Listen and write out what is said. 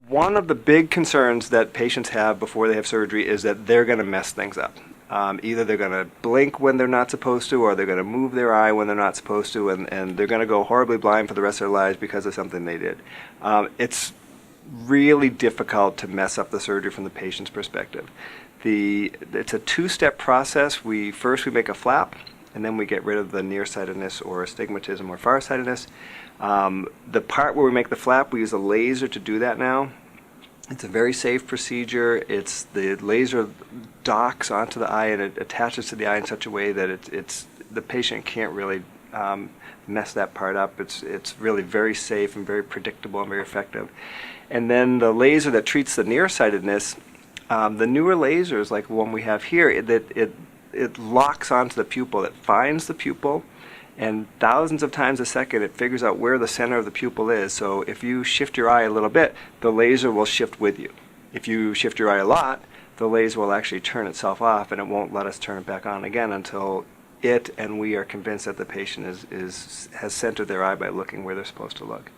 One of the big concerns that patients have before they have surgery is that they're going to mess things up. Either they're going to blink when they're not supposed to, or they're going to move their eye when they're not supposed to, and they're going to go horribly blind for the rest of their lives because of something they did. It's really difficult to mess up the surgery from the patient's perspective. It's a two-step process. First we make a flap, and then we get rid of the nearsightedness or astigmatism or farsightedness. The part where we make the flap, we use a laser to do that now. It's a very safe procedure. The laser docks onto the eye and it attaches to the eye in such a way that the patient can't really mess that part up. It's really very safe and very predictable and very effective. And then the laser that treats the nearsightedness, the newer lasers like the one we have here, it locks onto the pupil. It finds the pupil, and thousands of times a second it figures out where the center of the pupil is. So if you shift your eye a little bit, the laser will shift with you. If you shift your eye a lot, the laser will actually turn itself off, and it won't let us turn it back on again until it and we are convinced that the patient has centered their eye by looking where they're supposed to look.